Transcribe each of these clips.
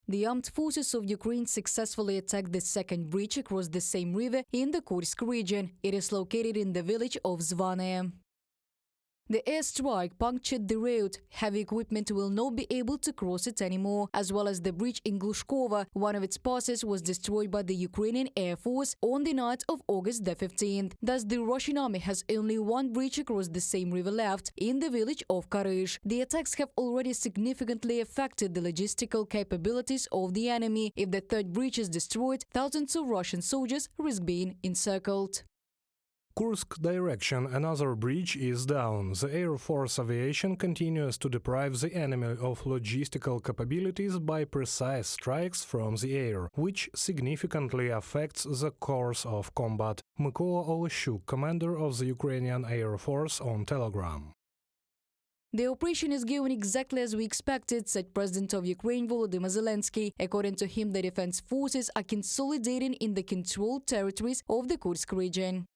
The armed forces of Ukraine successfully attacked the second breach across the Seim River in the Kursk region. It is located in the village of Zvane. The airstrike punctured the road. Heavy equipment will not be able to cross it anymore, as well as the bridge in Glushkova. One of its passes was destroyed by the Ukrainian Air Force on the night of August the 15th. Thus, the Russian army has only one bridge across the Seim River left, in the village of Karyzh. The attacks have already significantly affected the logistical capabilities of the enemy. If the third bridge is destroyed, thousands of Russian soldiers risk being encircled. Kursk direction, another bridge is down. The Air Force aviation continues to deprive the enemy of logistical capabilities by precise strikes from the air, which significantly affects the course of combat. Mykola Oleshuk, commander of the Ukrainian Air Force, on Telegram. The operation is going exactly as we expected, said President of Ukraine Volodymyr Zelensky. According to him, the defense forces are consolidating in the controlled territories of the Kursk region.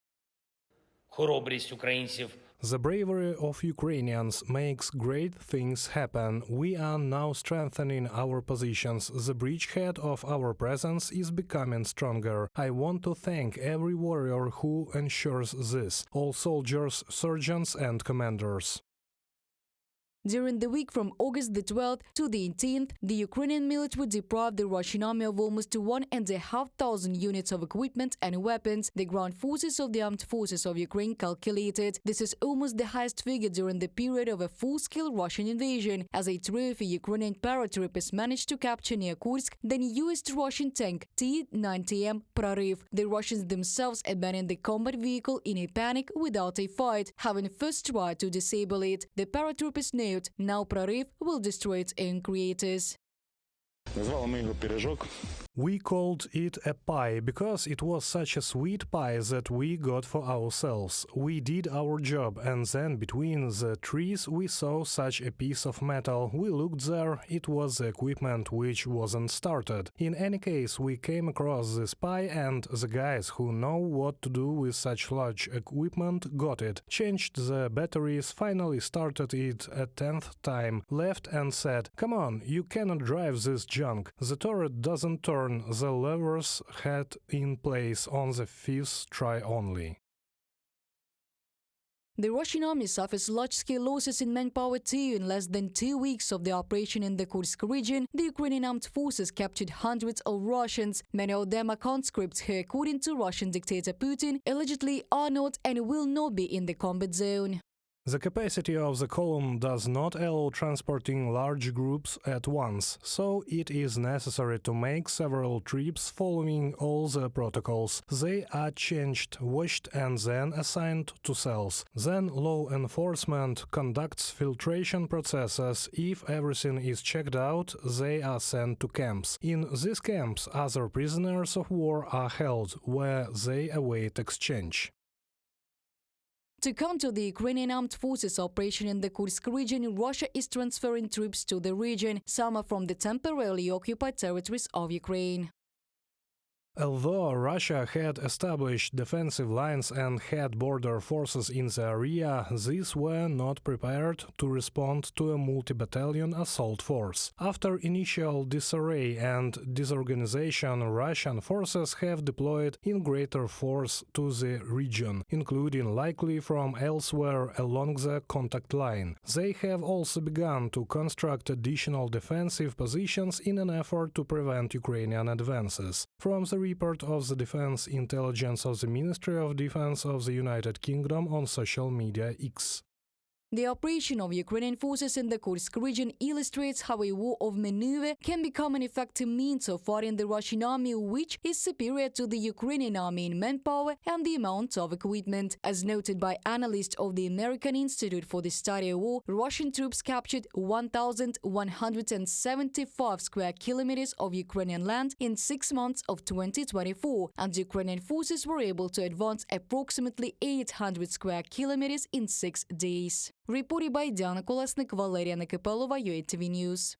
The bravery of Ukrainians makes great things happen. We are now strengthening our positions. The bridgehead of our presence is becoming stronger. I want to thank every warrior who ensures this, all soldiers, sergeants and commanders. During the week from August the 12th to the 18th, the Ukrainian military deprived the Russian army of almost 1,500 units of equipment and weapons, the ground forces of the armed forces of Ukraine calculated. This is almost the highest figure during the period of a full-scale Russian invasion. As a trophy, Ukrainian paratroopers managed to capture near Kursk the newest Russian tank T-90M Prorыв. The Russians themselves abandoned the combat vehicle in a panic without a fight, having first tried to disable it. The paratroopers know now Prorыв will destroy its own creators. We called it a pie because it was such a sweet pie that we got for ourselves. We did our job, and then between the trees we saw such a piece of metal. We looked there, it was the equipment which wasn't started. In any case, we came across this pie, and the guys who know what to do with such large equipment got it, changed the batteries, finally started it a 10th time, left and said, "Come on, you cannot drive this junk. The turret doesn't turn. The levers had in place on the 5th try only." The Russian army suffers large-scale losses in manpower too. In less than 2 weeks of the operation in the Kursk region, the Ukrainian armed forces captured hundreds of Russians. Many of them are conscripts who, according to Russian dictator Putin, allegedly are not and will not be in the combat zone. The capacity of the column does not allow transporting large groups at once, so it is necessary to make several trips following all the protocols. They are changed, washed and then assigned to cells. Then law enforcement conducts filtration processes. If everything is checked out, they are sent to camps. In these camps, other prisoners of war are held, where they await exchange. To counter the Ukrainian armed forces operation in the Kursk region, Russia is transferring troops to the region. Some are from the temporarily occupied territories of Ukraine. Although Russia had established defensive lines and had border forces in the area, these were not prepared to respond to a multi-battalion assault force. After initial disarray and disorganization, Russian forces have deployed in greater force to the region, including likely from elsewhere along the contact line. They have also begun to construct additional defensive positions in an effort to prevent Ukrainian advances. From the report of the Defense Intelligence of the Ministry of Defense of the United Kingdom on social media X. The operation of Ukrainian forces in the Kursk region illustrates how a war of manoeuvre can become an effective means of fighting the Russian army, which is superior to the Ukrainian army in manpower and the amount of equipment. As noted by analysts of the American Institute for the Study of War, Russian troops captured 1,175 square kilometers of Ukrainian land in 6 months of 2024, and Ukrainian forces were able to advance approximately 800 square kilometers in 6 days. Reported by Diana Kolesnik, Valeria Nekipelova, UATV News.